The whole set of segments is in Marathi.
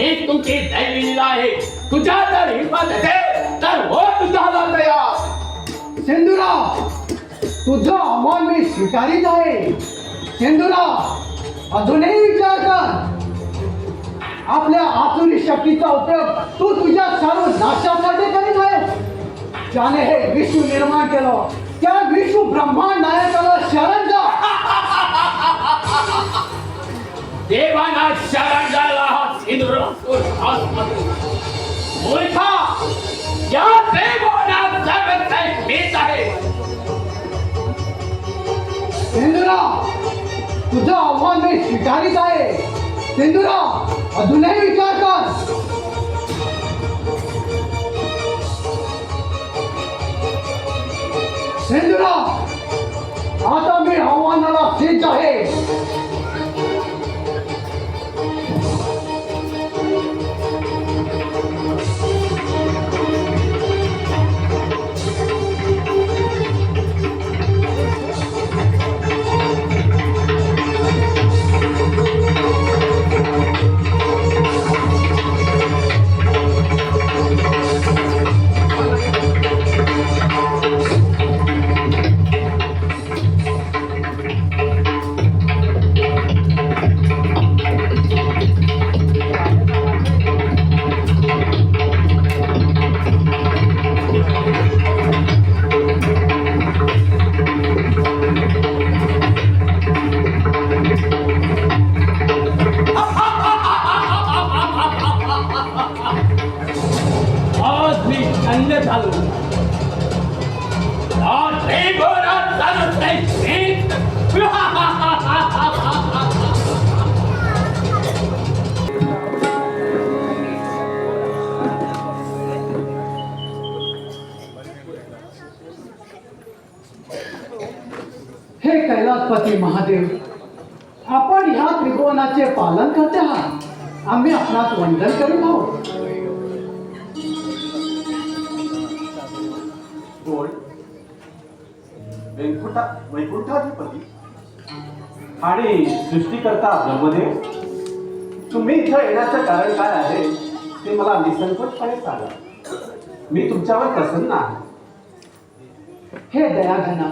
ही तुमची दैवीला आहे. तुझ्या जर हिंमत असेल तर हो तुझ्याला तयार. सिंधुराव, तुझं आव्हान मी स्वीकारित आहे. सिंधुराव, अजूनही विचार कर. आपल्या आसुरी शक्तीचा उपयोग तू तुझ्या सर्व नाशासाठी करीत आहेस. ज्याने हे विश्व निर्माण केलं त्या विश्व ब्रह्मांड नायकाला शरण जा. देवाना शरण जायला हा सिंधुराव मूर्खा, या देवाना जगत काही मीच आहे. सिंधुराव, तुझं आव्हान मी स्वीकारित आहे. सिंधुराव, अजूनही विचार कर. सिंधुराव, आता मी आव्हानाला सिद्ध आहे. हे कैलासपती महादेव, आपण ह्या त्रिभुवनाचे पालन करते आहात. आम्ही आपणास वंदन करीत आहोत. वैकुंठाधिपती आणि सृष्टीकर्ता ब्रह्मदेव, तुम्ही इथं येण्याचं कारण काय आहे ते मला निसंकोचपणे सांगा. मी तुमच्यावर प्रसन्न आहे. हे दयाघना,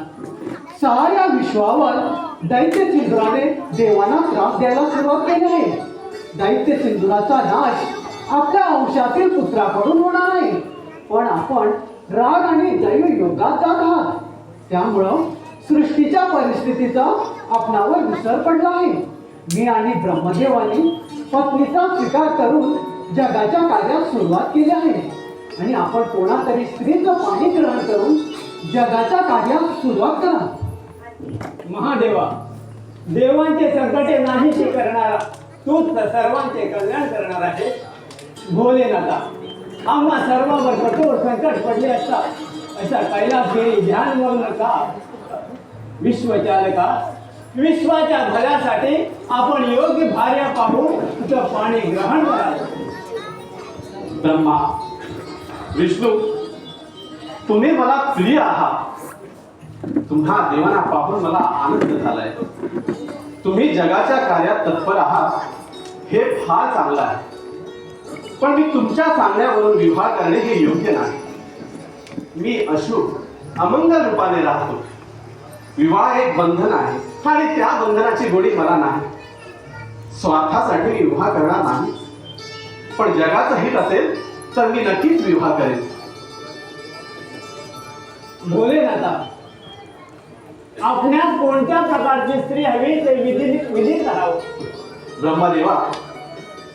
साऱ्या विश्वावर दैत्य सिंधुराने देवांना त्रास द्यायला सुरुवात केली आहे. दैत्य सिंधुराचा नाश आपल्या अंशातील पुत्राकडून होणार आहे. पण आपण राग आणि दैव योगात जात आहात. त्यामुळं सृष्टीच्या परिस्थितीचा आपणावर विसर पडला आहे. मी आणि ब्रह्मदेवानी पत्नीचा स्वीकार करून जगाच्या कार्यात सुरुवात केली आहे. आणि आपण कोणातरी स्त्रीचं पाणी ग्रहण करून जगाच्या कार्यात सुरुवात करा. महादेवा, देवांचे संकटे नाहीशी करणारा तूच सर्वांचे कल्याण करणार आहे. भोलेनाथा, आम्हा सर्वांवर कठोर संकट पडले असता अशा कैलासगिरी ध्यानमग्न का विश्वचालका, विश्वाच्या भल्यासाठी आपण योग्य भार्या पाहून तुझं पाणी ग्रहण करावं. ब्रह्मा, विष्णू, तुम्ही मला प्रिय आहात. तुम्हा देवांना पाहून मला आनंद झालाय. तुम्ही जगाच्या कार्यात तत्पर आहात हे फार चांगलं आहे. पण मी तुमच्या सांगण्यावरून विवाह करणे हे योग्य नाही. मी अशुभ अमंगल रूपाने राहतो. विवाह एक बंधन आहे आणि त्या बंधनाची गोडी मला नाही. स्वार्थासाठी मी विवाह करणार नाही, पण जगाचं हित असेल तर मी नक्कीच विवाह करेन. भोलेनाथा, आपणास कोणत्या प्रकारची स्त्री हवी ते विधी करावं. ब्रह्मदेवा,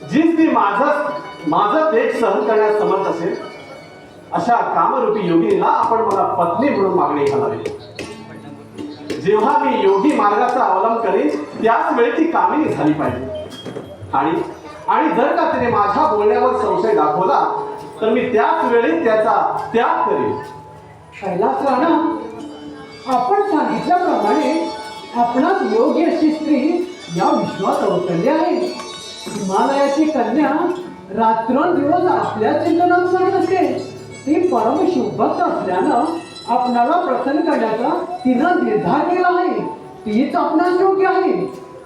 जी स्त्री माझं तेज सहन करण्यास समर्थ असेल अशा कामरूपी योगिनीला आपण मला पत्नी म्हणून मागणी घालावी. जेव्हा मी योगी मार्गाचा अवलंब करेन त्याच वेळी ती कामिनी झाली पाहिजे. आणि जर का तिने माझ्या बोलण्यावर संशय दाखवला तर मी त्याच वेळी त्याचा त्याग करेन. कैलास राणा, आपण सांगितल्याप्रमाणे आपणास योग्य अशी स्त्री या विश्वात अवतरली आहे. हिमालयाची कन्या रात्रंदिवस आपल्या चिंतनात सांगत असते. ती परम शुभभक्त असल्यानं आपणाला प्रसन्न करण्याचा तिनं निर्धार केला आहे. तीच आपणास योग्य आहे.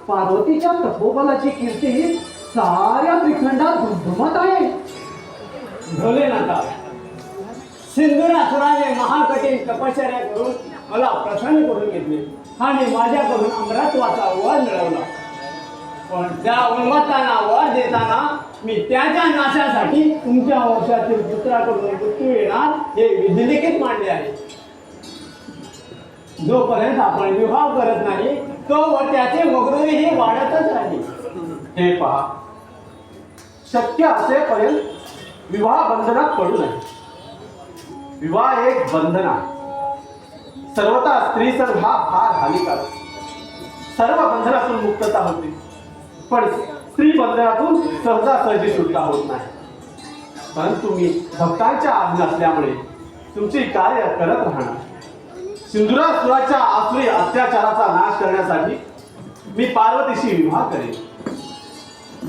पार्वतीच्या तपोबलाची कीर्ती साऱ्या त्रिखंडात धुमधुमत आहे. भोलेनाथा, सिंधुरासुराने महाकठीण तपश्चर्या करून मला प्रसन्न करून घेतले आणि माझ्याकडून अमरत्वाचा वर मिळवला. पण त्या उन्मत्तांना वर देताना मी त्याच्या नाशासाठी तुमच्या वंशातील पुत्राकडून मृत्यू येणार हे विधिलिखित मांडले आहे. जोपर्यंत आपण विवाह करत नाही तोवर त्याचे मगरूही वाढतच राहील. हे पहा, शक्य असेपर्यंत विवाह बंधनात पडू नये. विवाह एक बंधन आहे. सर्वथा स्त्री संघ हा फार हानिकारक. सर्व बंधनातून मुक्तता होते, पण स्त्री बंधनातून सहजासहजी सुटका होत नाही. परंतु मी भक्तांच्या आज्ञा असल्यामुळे तुमची कार्य करत राहणार. सिंधुरासुराच्या आसुरी अत्याचाराचा नाश करण्यासाठी मी पार्वतीशी विवाह करेन.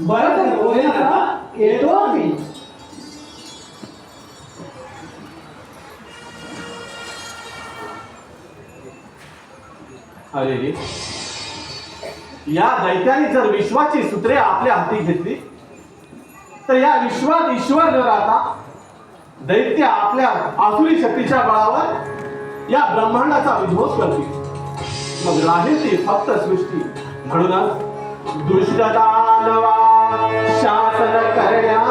बरं तर भोलेनाथा, येतो आम्ही. अरे, या दैत्याने जर विश्वाची सूत्रे आपल्या हाती घेतली तर या विश्वात ईश्वर न राहता दैत्य आपल्या आसुरी शक्तीच्या बळावर या ब्रह्मांडाचा विध्वंस करतील. मग राहील ती फक्त सृष्टी. म्हणूनच दुष्टदानवा शासन करण्या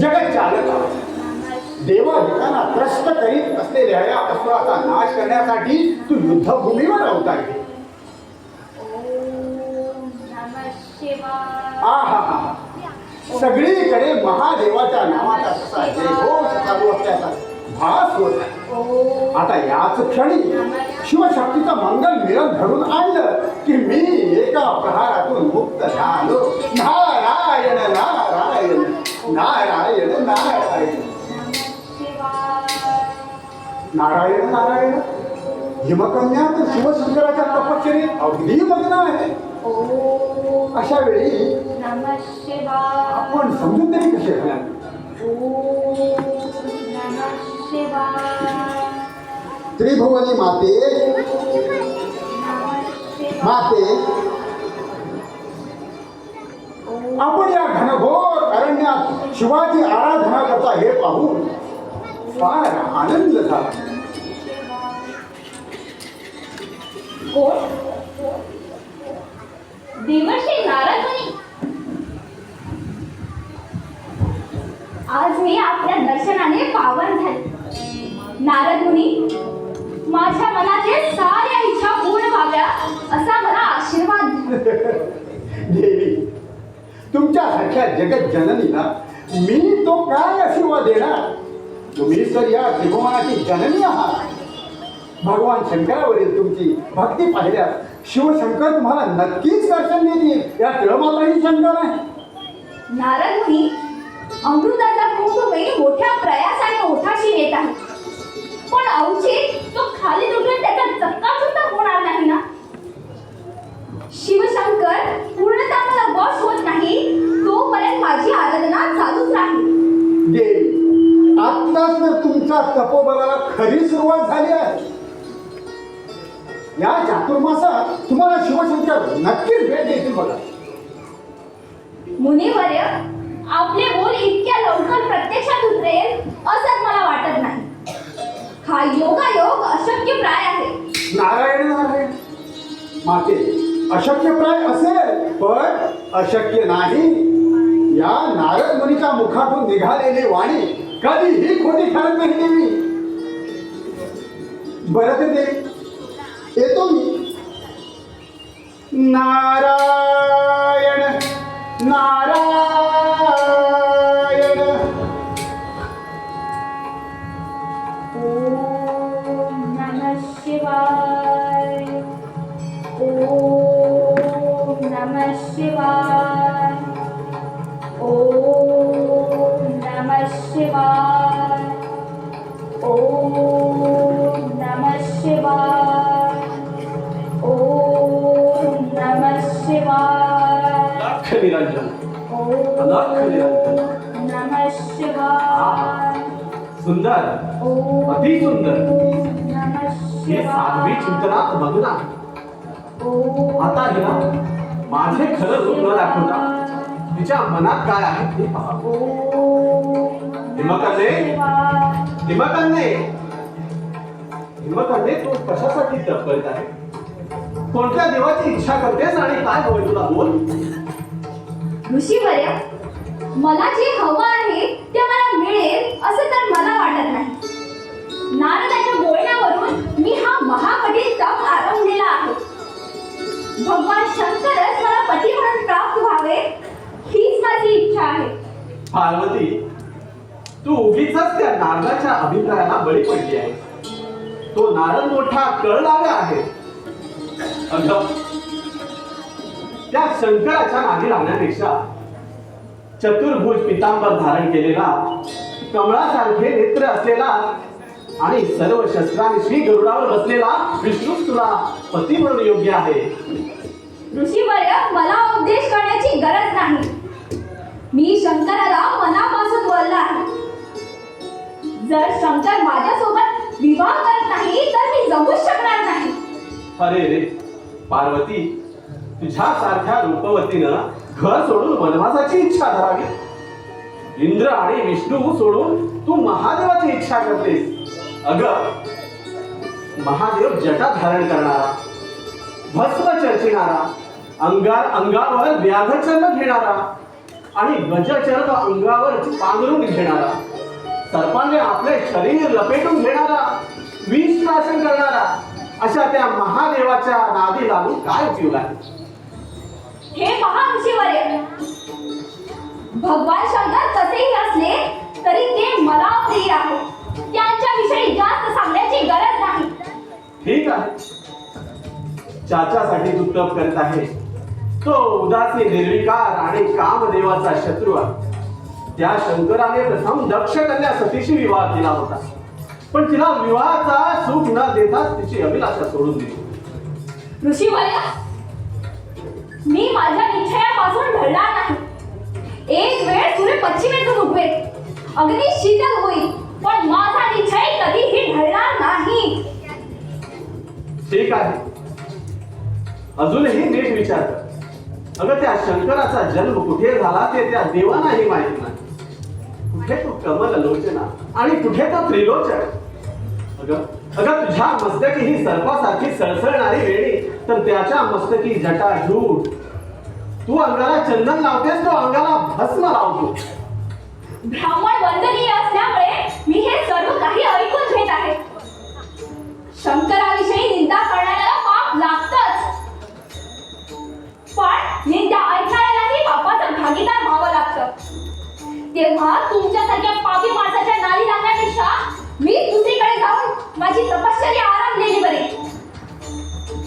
जगत चालक देवाधिकांना त्रस्त करीत असलेल्या या असुराचा नाश करण्यासाठी तू युद्धभूमीवर अवतार घे. आहा, सगळीकडे महादेवाच्या नावाचा तसा जयघोष चालू असल्याचा भास होत आहे. आता याच क्षणी शिवशक्तीचं मंगल मिलन घडून आणलं की मी एका प्रहारातून मुक्त झालो. नारायण नारायण नारायण नारायण नारायण नारायण. हिमकन्या तर शिवशंकराच्या तपश्चर्येत अगदी मग्न आहे. अशा वेळी आपण समजून तरी कसे घालावे? त्रिभुवनी माते माते, आपण या घनघोर अरण्यात शिवाची आराधना करता हे पाहून फार आनंद झाला. देवर्षी नारद मुनी, आज मी आपल्या दर्शनाने पावन झाले. नारद मुनी, माझ्या मनातील साऱ्या इच्छा पूर्ण व्हाव्या असा मला आशीर्वाद द्या. देवी, तुमच्यासारख्या जगत जननीला मी तो काय आशीर्वाद देणार? तुम्ही तर या त्रिभुवनाची जननी आहात. भगवान शंकरावरील तुमची भक्ती पाहिल्यास शिवशंकर तुम्हाला नक्कीच दर्शन देतील, या तिळमात्रही शंका नाही. नारद मुनी, अमृताचा कुंभ मी मोठ्या प्रयासाने ओठाशी नेत आहे, पण अवचित तो खाली उतरून त्याचा चक्का सुद्धा होणार नाही ना. शिवशंकर पूर्णतः मला वश होत नाही तोपर्यंत माझी आराधना चालूच राहील. देवी, आत्ताच तर तुमच्या तपोबलाला खरी सुरुवात झाली आहे. या चातुर्मासात तुम्हाला शिवशंकर नक्कीच भेट देतील बघा. मुनिवर्य, आपले बोल इतक्या लवकर प्रत्यक्षात उतरेल असं मला वाटत नाही. हा योगायोग अशक्यप्राय आहे. नारायण नारायण माते, अशक्यप्राय असेल पण अशक्य नाही. या नारद मुनीच्या मुखातून निघालेली वाणी कधीही खोटी ठरत नाही देवी. बरं ते देवी, येतो मी. नारायण नारायण. ओम नमः शिवाय. ओम नमः शिवाय. ओम नमः शिवाय. ओम नमः शिवाय. ओम नमः शिवाय. लाख निरंजन, ओम लाख निरंजन. नमः शिवाय. सुंदर, ओम अति सुंदर. नमः हे साध्वी शिवाय. चिंतनात मग्न आहे. ओम आता हिला माझे खरं रूप न दाखवता तिच्या मनात काय आहे ते पहा. हिमकन्ये, हिमकन्ये, हिमकन्ये, तू कशासाठी तप करीत आहे? कोणत्या देवाची इच्छा करतेस आणि काय हवंय तुला? बोल. ऋषीवर्य, मला जे हवं आहे ते मला मिळेल असं तर मला वाटत नाही. नारदाच्या बोलण्यावरून मी हा महाकठीण तप आरंभलेला आहे. भगवान शंकरच मला पती म्हणून प्राप्त व्हावे हीच माझी इच्छा आहे. पार्वती, तू उगीच त्या नारदाच्या अभिप्रायाला बळी पडली आहे. तो नारद मोठा कळलागा आहे. अगं, त्या शंकराच्या मागे लागण्यापेक्षा चतुर्भुज पितांबर धारण केलेला, कमळासारखे नेत्र असलेला आणि सर्व शस्त्रांनी श्री गरुडावर बसलेला विष्णूच तुला पती म्हणून योग्य आहे. ऋषीवर्य, मला उपदेश करण्याची गरज नाही. मी शंकराला मनापासून बोलला आहे. जर शंकर माझ्यासोबत विवाह करत नाही तर मी जगूच शकणार नाही. अरे रे पार्वती, तुझ्यासारख्या रूपवतीनं घर सोडून वनवासाची इच्छा धरावी. इंद्र आणि विष्णू सोडून तू महादेवाची इच्छा करतेस. अगं, महादेव जटा धारण करणारा, भस्म चर्चिणारा, अंगावर व्याघचर्म घेणारा, आणि गजचर्म अंगावर पांघरून घेणारा, सर्पाने आपले शरीर लपेटून घेणारा, विष प्राशन करणारा, अशा त्या महादेवाच्या नादी लागून काय उपयोग आहे? हे पहा ऋषीवर्य, भगवान शंकर कसेही असले तरी ते मला प्रिय आहे. त्यांच्याविषयी जास्त सांगण्याची गरज नाही. ठीक आहे, ज्याच्यासाठी तू तप करत आहे तो उदासी, निर्विकार आणि कामदेवाचा शत्रू आहे. त्या शंकराने प्रथम दक्ष कन्या सतीशी विवाह केला होता, पण तिला विवाहाचा सुख न देताच तिची अभिलाषा सोडून दिली. ऋषीवर्य, मी माझ्या निश्चयापासून ढळणार नाही. एक वेळ सूर्य पश्चिमेतून उगवेल, अगदी शीतल होईल, पण माझा निश्चय कधीही ढळणार नाही. ठीक आहे, अजूनही नीट विचार कर. अगं, त्या शंकराचा जन्म कुठे झाला ते त्या देवांनाही माहिती नाही. कुठे तो कमल लोचना आणि कुठे तो त्रिलोचन. अगं अगं, तुझ्या मस्तकी ही सर्पासारखी सळसळणारी वेणी, तर त्याच्या मस्तकी जटाजूट. तू अंगाला चंदन लावतेस, तो अंगाला भस्म लावतो. ब्राह्मण वंदनीय असल्यामुळे मी हे सर्व काही ऐकून घेत आहे. शंकराविषयी निंदा करणाऱ्याला पाप लागतच, पण निंदा ऐकणाऱ्यालाही पापाचं भागीदार व्हावं लागतं. तेव्हा तुमच्यासारख्या पापी माणसाच्या नादी लागण्यापेक्षा मी दुसरीकडे जाऊन माझी तपश्चर्या आरंभलेली बरी.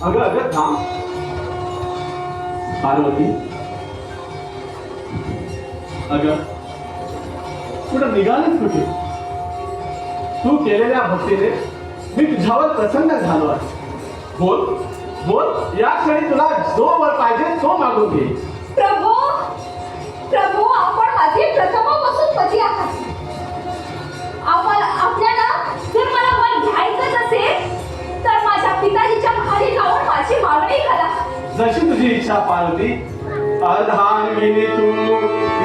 अगं अगं, थांब पार्वती. अगं, कुठं निघालीस कुठे? तू केलेल्या भक्तीने मी तुझ्यावर प्रसन्न झालो आहे. बोल बोल, या क्षणी तुला जो वर पाहिजे तो मागून घे. प्रभू, प्रभू, आपण माझे प्रथमापासून पती आहात. आपल्याला जर मला वर घ्यायचंच असेल तर माझ्या पिताजीच्या खाली जाऊन माझी मागणी करा. जशी तुझी इच्छा पार्वती. अर्धांगिनी तू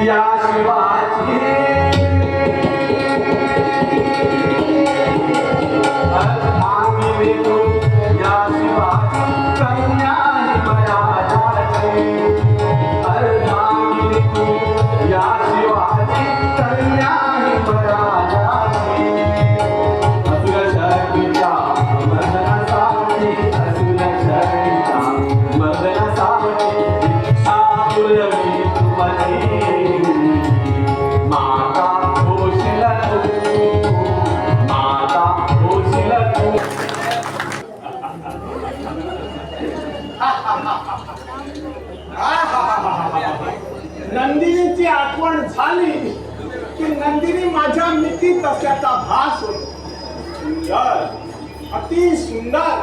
या शिवाची, अर्धांगिनी तू या शिवाची, कन्या हिमराजाची. अर्धांगिनी तू या शिवाची, कन्या हिमराजाची. असुर शक्तीच्या मर्दनासाठी, असुर शक्तीच्या मर्दनासाठी माता होशील तू, माता होशील तू. नंदिनीची आठवण झाली की नंदिनी माझ्या मितीत असल्याचा भास होतो. सुंदर, अति सुंदर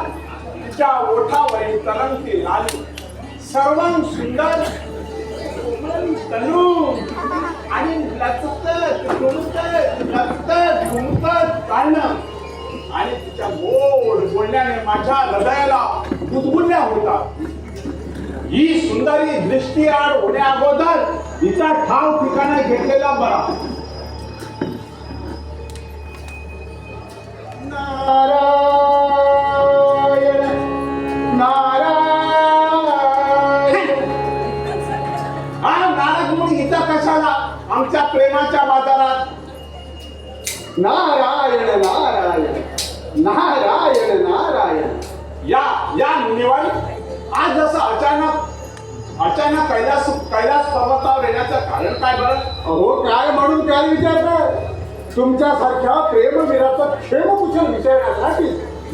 तिच्या ओठावरील तरंगती लाली, सर्वांग सुंदर कोमल तनू आणि लचकत घुमकत लचकत घुमकत चालणं आणि तिच्या गोड बोलण्याने माझ्या हृदयाला गुदगुल्या होतात. ही सुंदरी दृष्टी आड होण्या अगोदर तिचा ठाव ठिकाणा घेतलेला बरा. नारायण नारायण. हा नारद मुनी इथं कशाला आमच्या प्रेमाच्या बाजारात? नारायण नारायण नारायण नारायण. या मुनिवाई, आज जसं अचानक कैलास पर्वतावर येण्याचं कारण काय बरं? अहो, काय म्हणून काय विचारताय? तुमच्यासारख्या प्रेमवीराचा क्षेमकुशल विचारण्यासाठी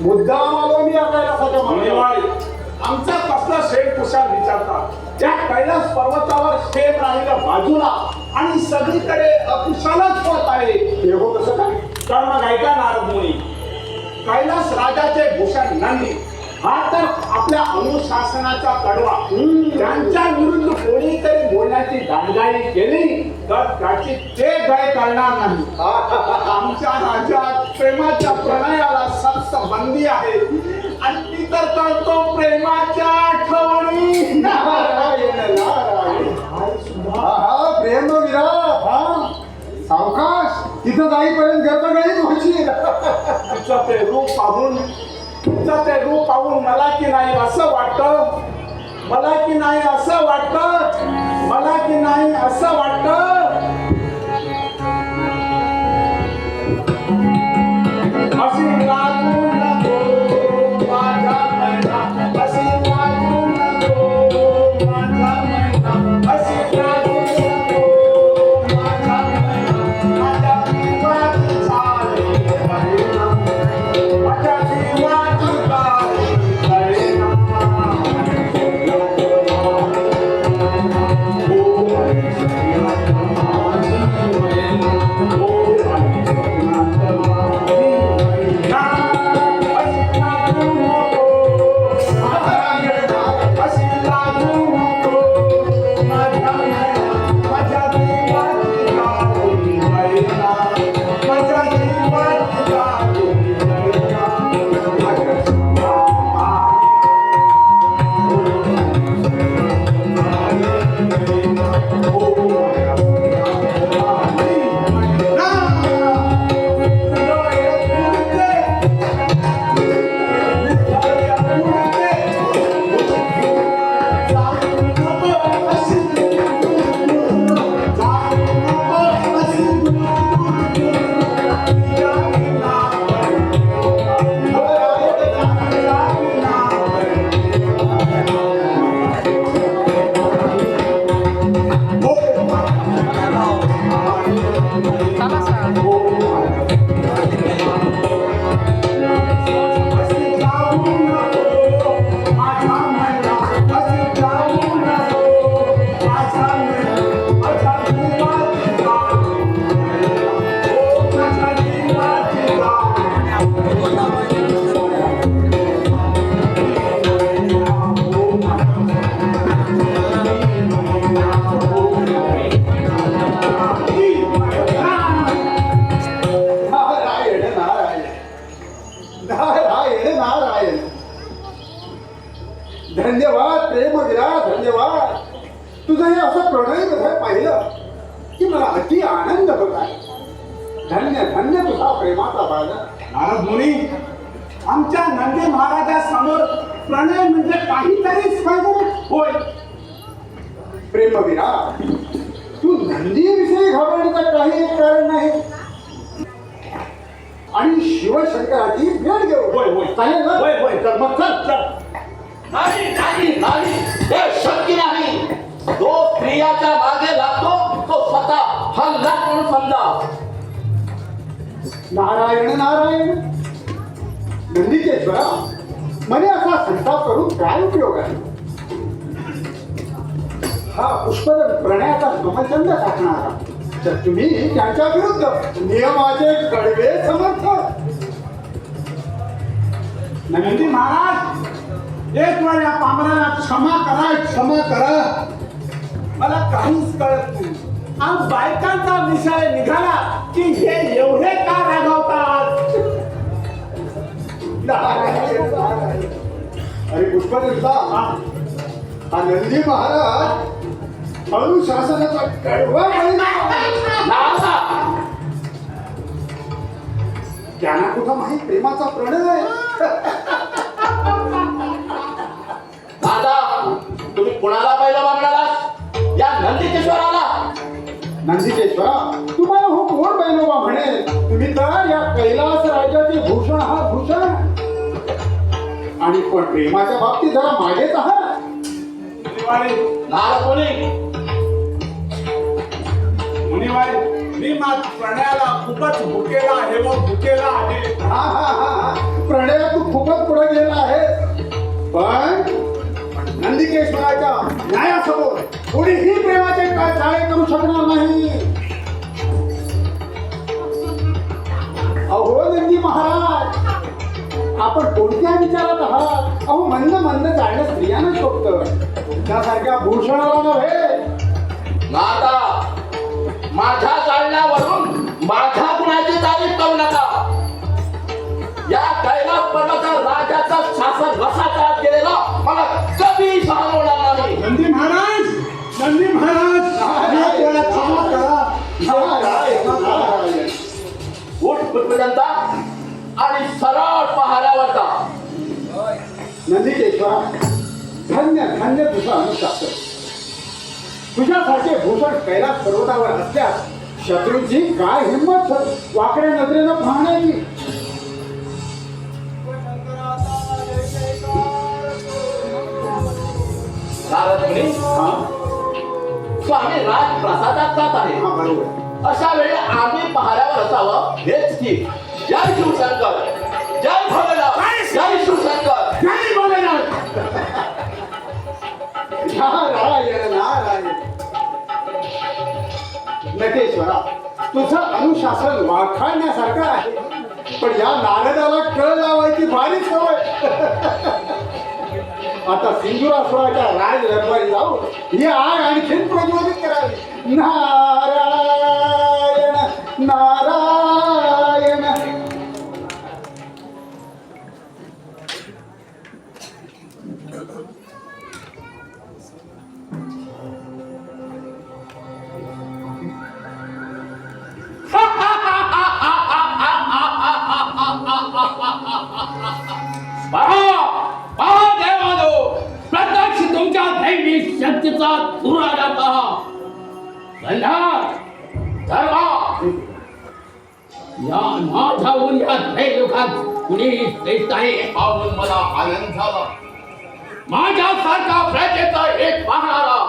मुद्दाम आलो मी या कैलासाच्या मागे. मुनिवाई, आमचा कसला शेठ कुशाल विचारतात? त्या कैलास पर्वतावर शेठ राहिलं बाजूला आणि सगळीकडे अकुशालच होत आहे. हे हो कसं काय? तर मग ऐका नारद मुनी, कैलास राजाचे भूषण नंदी हा तर आपल्या अनुशासनाचा कडवा. त्यांच्या विरुद्ध कोणीतरी बोलण्याची दांडगाई केली तर त्याची ते गय करणार नाही. आमच्या राज्यात प्रेमाच्या प्रणयाला सक्त बंदी आहे आणि ती तर करतो प्रेमाच्या आठवणी. नारायण नारायण. हा प्रेमवीरा, हा सावकाश. तिथं जाईपर्यंत गळगळीत होशील. तुझं ते रूप पाहून मला की नाही असं वाटतं मला की नाही असं वाटतं अशी लागू नको माझ्या मैना, अशी लागू नको माझ्या मैना, अशी लागू नको माझ्या मैना, माझ्या जीवाची झाली मैना, माझ्या जीवाची झाली धन्यवाद प्रेमवीरा, धन्यवाद. तुझं हे असं प्रणय कथा पाहिलं की मला अति आनंद होत आहे. धन्य धन्य तुझा प्रेमाचा बालक. नारद मुनी, आमच्या नंदी महाराजासमोर प्रणय म्हणजे काहीतरीच पाहिजे. होय, प्रेमवीरा, तू नंदीविषयी घाबरण्याचं काही एक कारण नाही. आणि शिवशंकराची भेट घेऊ. होय, होय. चालेल ना? होय, होय. चल, मग चल, चल. नाही नाही नाही, हे शक्य नाही. जो स्त्रियाच्या मागे लागतो तो स्वतः हल्ला म्हणून समजा. नारायण नारायण. नंदीकेश्वरा, मने असा संताप करून काय उपयोग आहे? हा पुष्पद प्रणयाचा समचंद टाकणारा, तर तुम्ही त्यांच्या विरुद्ध नियमाचे कडवे समर्थक. नंदी महाराज, एक वेळ या पामराला क्षमा करा, क्षमा करा. मला काहीच कळत नाही. आज बायकांचा विषय निघाला की हे एवढे का रागावतात? अरे पुष्पदेवता, हा नंदी महाराज अनुशासनाचा कडवा नासा त्यांना कुठं माहीत प्रेमाचा प्रणय. दादा, तुम्ही कुणाला पहिलं मागणारात? या नंदीकेश्वराला. नंदीकेश्वरा, तुम्हाला हो कोण बैनोबा म्हणे? तुम्ही तर या कैलास राज्याचे भूषण आहात, भूषण. आणि पण प्रेमाच्या बाबतीत जरा मागेच आहात. नारद मुनी, मुनिवाई, मी माझ्या प्रणयाला खूपच भुकेला आहे व भुकेला आहे. हा हा हा हा, प्रणयात तू खूपच पुढे गेला आहे. पण नंदीकेश्वराच्या न्यायासमोर कोणीही प्रेमाचे टाळे करू शकणार नाही. अहो नंदी महाराज, आपण कोणत्या विचारात आहात? अहो मंद मंद चालणं स्त्रियांना शोभतं, तुमच्यासारख्या भूषणाला नव्हे. नाता माझ्या चालण्यावरून माझ्या गुणाची तारीफ करू नका. या कैलास पर्वता राजाचा शासन वसाहतात गेलेला मला कधी सहन होणार नाही. नंदी महाराज, नंदी महाराज, एक वेळा क्षमा करा. उठ पृथ्वीजनता आणि सरळ पहाऱ्यावर जा. नंदीकेश्वरा, धन्य धन्य तुझं अनुशासन. तुझ्यासारखे भूषण कैलास पर्वतावर असल्यास शत्रूंची काय हिंमत वाकड्या नजरेनं पाहण्याची. नारद मुनी, हा स्वामी राजप्रसादात जात आहे. हा बरोबर. अशा वेळी आम्ही पहाऱ्यावर असावं हेच की. जय शिवशंकर, जय भोलेनाथ, जय शिवशंकर. जय भोलेनाथ. नारायण नारायण. नटेश्वरा, तुझं अनुशासन वाखाणण्यासारखं आहे, पण या नारदाला कळ लावायची भारी सवय. आता सिंधुरासुराच्या राज दरबारी जाऊन ही आग आणखीन प्रज्वलित करावी. नारायण नारायण. पहा देवानो, प्रत्यक्ष तुमच्या दैवी शक्तीचा पुरावा पहा. गंधार, धर्मा, या माझ्याहून या त्रैलोकात कुणी श्रेष्ठ आहे पाहून मला आनंद झाला. माझ्यासारखा प्रजेचा एक पाहणारा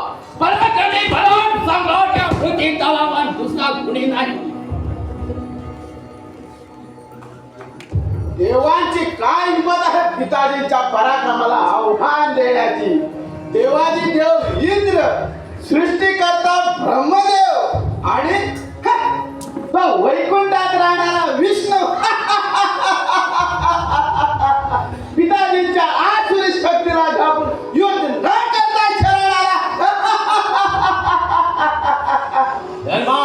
पराक्रमी बलवान सम्राट या पृथ्वी तलावात दुसरा कुणी नाही. देवांची काय हिंमत आहे पिताजींच्या पराक्रमाला आव्हान देण्याची. देवाजी देव इंद्र, सृष्टीकर्ता ब्रह्मदेव आणि तो वैकुंठात राहणारा विष्णू पिताजींच्या आसुरी शक्तीला घाबरून युद्ध न करता शरणारा. धर्मा,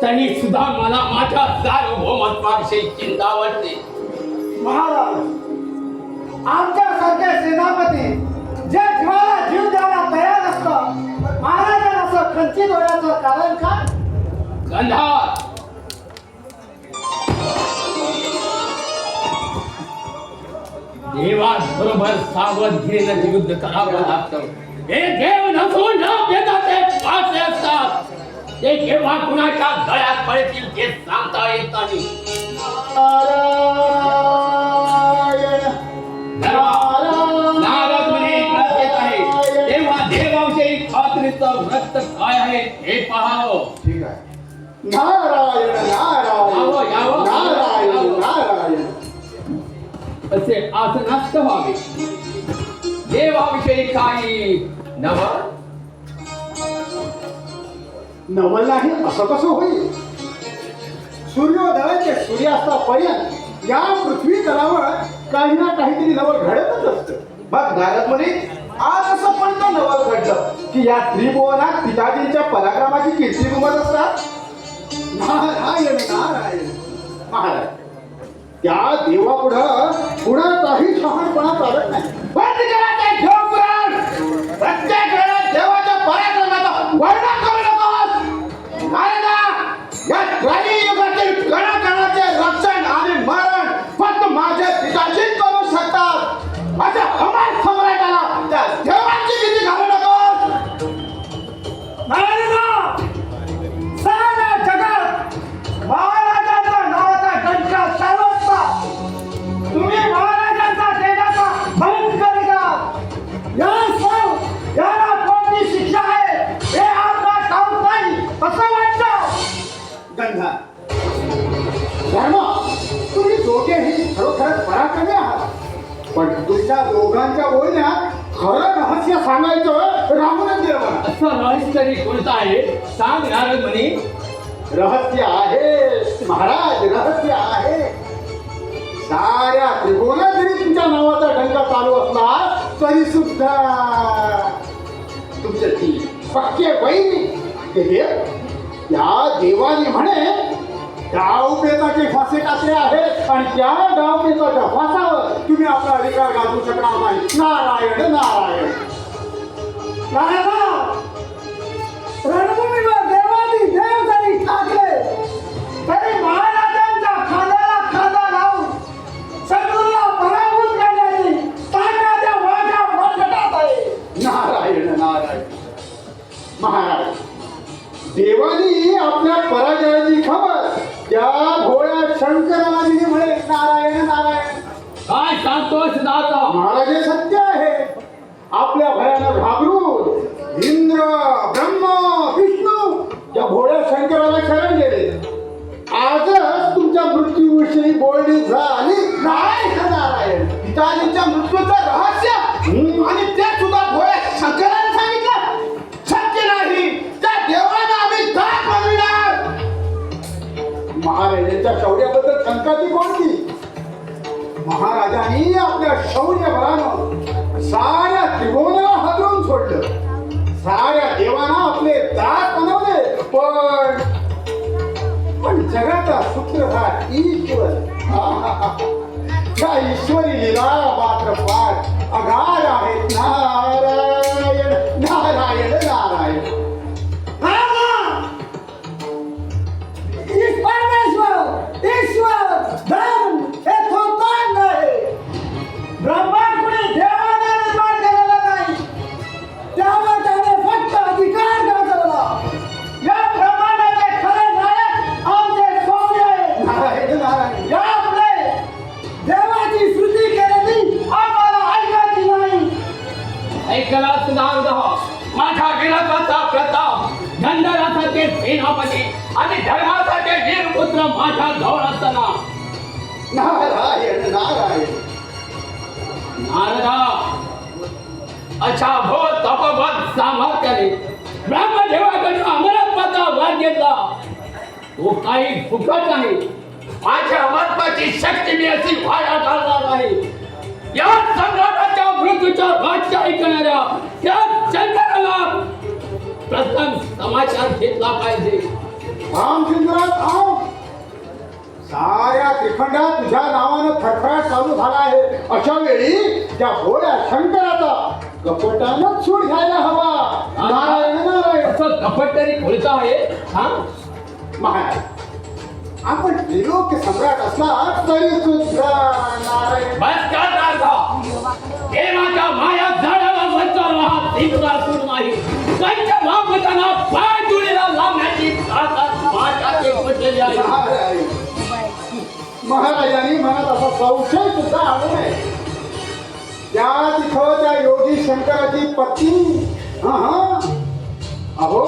तरी सुद्धा मला माझ्या सार्वभौमत्वाविषयी चिंता वाटते. महाराज, आमच्यासारखे सेनापती जे जीवाला जीव द्यायला तयार असतात, महाराजांना असं खंचित होण्याचं कारण काय? गंधार, देवाबरोबर सावधगिरीनं युद्ध करावं लागतं. हे देव नसून न भेदाचे पासे असतात. ते केव्हा कुणाच्या गळ्यात पडतील ते सांगता येत नाही. नारद मुनी कळत आहे तेव्हा देवाविषयी खात्रीचं व्रत काय आहे हे पाहावं. ठीक आहे. नारायण नारायण यावं, यावं. नारायण नारायण. असे आसनास्थ व्हावे. देवाविषयी काही नव नवल नाही असं कसं होईल. सूर्योदय ते सूर्यास्तापर्यंत या पृथ्वी तलावर काही ना काहीतरी नवल घडतच असतं. बघ नारदमुनी, आज असं पण तो नवल घडलं की या त्रिभुवनात पिताजींच्या पराक्रमाची कीर्ती घुमत असतात. नारायण नारायण. महाराज, त्या देवापुढं कुणाचाही शहाणपणा चालत नाही. बंद करा ते ढोंगराळ. प्रत्येक वेळेस देवाच्या पराक्रमाचं वर्णन करू नकोस. नारदा, या त्रययुगातील कणाकणाचे रक्षण आणि मरण फक्त माझे पिताजीच करू शकतात. माझ्या अमर सम्राटाला त्या देवांची भीती घालू नकोस. महाराजांना साऱ्या जगात महाराजांच्या नावाचा डंका सर्वत्र. तुम्ही महाराजांचा तेजाचा भंग करीता. याला कोणती शिक्षा आहे हे आपला ठाऊक नाही असं वाटतं. गंधा, धर्म, तुम्ही दोघेही खरोखरच पराक्रमी आहात, पण तुमच्या दोघांच्या बोलण्यात खरं रहस्य सांगायचं राहूनच गेलं मला. असं रहस्य तरी कोणतं आहे सांग नारद मुनी. रहस्य आहे महाराज, रहस्य आहे. साऱ्या त्रिभुवनात जरी तुमच्या नावाचा डंका चालू असला तरी सुद्धा तुमचे ती पक्के वैरी हे त्या देवाने म्हणे डावपेचाचे फासे टाकले आहेत आणि त्या डावपेचाच्या फासावर तुम्ही आपला अधिकार गाजवू शकणार नाही. नारायण नारायण. रणभूमीवर देवानी देव जरी टाकले तरी महाराजांच्या खांद्याला खांदा लावून शत्रूला पराभूत करण्याची ताकद या माझ्या मनगटात आहे. नारायण नारायण. देवानी आपल्या पराजयाची खबर त्या भोळ्या शंकराला दिली म्हणे. नारायण नारायण. काय सांगतोस नारदा? महाराज हे सत्य आहे. आपल्या भयानं घाबरून इंद्र ब्रह्मा विष्णू त्या भोळ्या शंकराला शरण गेले. आजच तुमच्या मृत्यूविषयी बोलणी झाली. नारायण नारायण. पिताजींच्या मृत्यूचं रहस्य आणि ते सुद्धा भोळ्या शंकराने सांगितलं. शक्य नाही, त्या देवाला आम्ही दाख मागविणार. महाराजांच्या शौर्याबद्दल शंका ती कोणती? महाराजांनी आपल्या शौर्य बळानं साऱ्या त्रिभुवनाला हादरवून सोडलं. साऱ्या देवांना आपले दास बनवले. पण जगाचा सूत्रधार ईश्वर. त्या ईश्वरी लीला मात्र फार अगाध आहेत. नारायण नारायण नारायण. परमेश्वर ईश्वर धर्म हे थोतांड आहे. ब्रह्मांड कुणी देवाने निर्माण केलेला नाही, त्यावर त्याने फक्त अधिकार गाजवला. या ब्रह्मांडाचे खरे नायक आमचे स्वामी आहे. नारायण नारायण. यापुढे देवाची स्तुती केलेली आम्हाला ऐकायची नाही. ऐकलाच नारदा, माझ्या विरोधाचा प्रताप, गंधर्वासारखे सेनापती आणि धर्मासारखे वीरपुत्र माझ्या जवळ असताना नारायण नारायण. नारदा अच्छा भो तपबल सामर्थ्याने ब्रह्मदेवाकडून अमरत्वाचा वाद घेतला. तो काही फुकट नाही. माझ्या अमरत्वाची शक्ती मी अशी वाया घालणार नाही. या सम्राटाच्या मृत्यूच्या राज्य ऐकणाऱ्या त्या चंद्राला प्रथम समाचार घेतला पाहिजे. रामचंद्र थांब. साऱ्या त्रिखंडात तुझ्या नावानं थरथराट चालू झाला आहे. अशा वेळी त्या भोळ्या शंकराचा कपटानं सूड घ्यायला हवा. नारायण नारायण. असं कपट तरी कोणतं आहे? हा महाराज, आपण त्रिलोक सम्राट असला तरी सुद्धा नारायण. बस कर नारदा. हे माझ्या माया झाडाला वंचार राहत सिंहासूर नाही. त्यांच्या वागताना पाय जुळीला लावण्याची ताकद माझ्यात एकवटलेली आहे. नारायण. महाराजांनी मनात असा संशय सुद्धा आणू नये. त्या तिथं त्या योगी शंकराची पत्नी अहो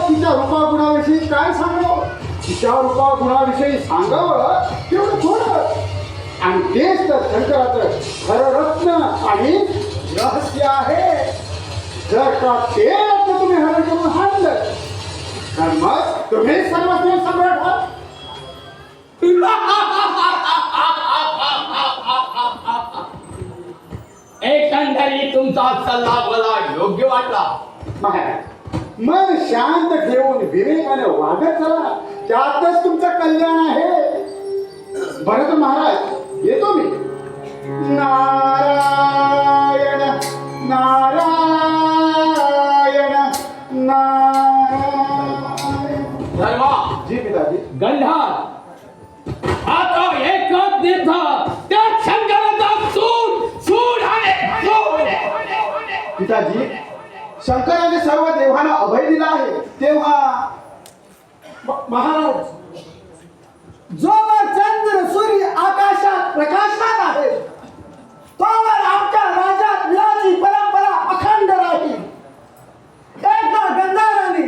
तिच्या रूपागुणाविषयी काय सांगावं. तिच्या रूपागुणाविषयी सांगावं तेवढं थोडं. आणि तेच तर शंकराचं खरं रत्न आणि रहस्य आहे. जर का ते रत्न तुम्ही हरण करून हाणलं तर मग तुम्ही सर्वस्व सम्राट आहात. एकंदरीत तुमचा सल्ला मला योग्य वाटला. महाराज, मन शांत ठेवून विवेकाने वागत चला. त्यातच तुमचं कल्याण आहे. बरं तर महाराज येतो मी. नारायण नारायण नारायण. धर्मा जी पिताजी. गंधार आता एकच निर्धार त्या शंकराचा सूड सूड आहे. पिताजी, शंकराने सर्व देवांना अभय दिला आहे. तेव्हा महाराज, जोवर चंद्र सूर्य आकाशात प्रकाशमान आहे तोवर आमच्या राज्यात विलाची परंपरा अखंड राहील. एकदा गंधाराने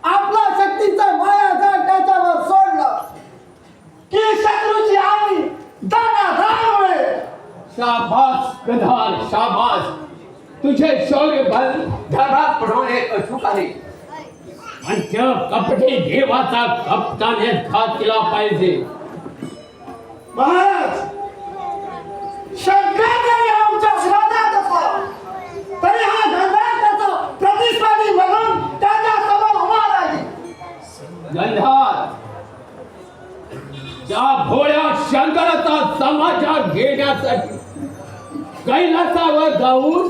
आपला शक्तीचा माया जाळ त्याच्यावर सोडलं की शत्रूची आम्ही दाना होईल. शाबास गंधार शाबास. तुझे शौर्य बल धर्मात पडवणे अचूक आहे. पण त्या कपटी देवाचा कप्ताने घात केला पाहिजे. महाराज, शंकर जरी आमच्या विरोधात असला तरी हा गंधार त्याचा प्रतिस्पर्धी म्हणून त्याच्या समोर उभा राहील. गंधार त्या भोळ्या शंकराचा समाचार घेण्यासाठी कैलासावर जाऊन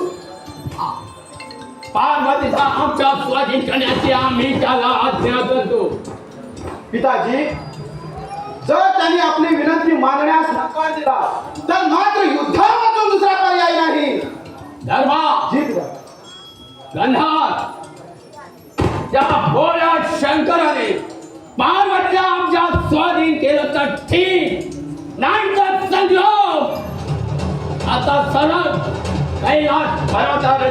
पार्वतीचा आमच्या स्वाधीन करण्याची आम्ही त्याला आज्ञा करतो. पिताजी, जर त्यांनी आपली विनंती मानण्यास नकार दिला तर मात्र युद्धावाचून दुसरा पर्याय नाही. धर्मा जी पिता. गंधार त्या भोळ्या शंकराने स्वाधीन केलं तर ठीक, नाही तर संग्राम. आता सरळ कैलास पर्वतावर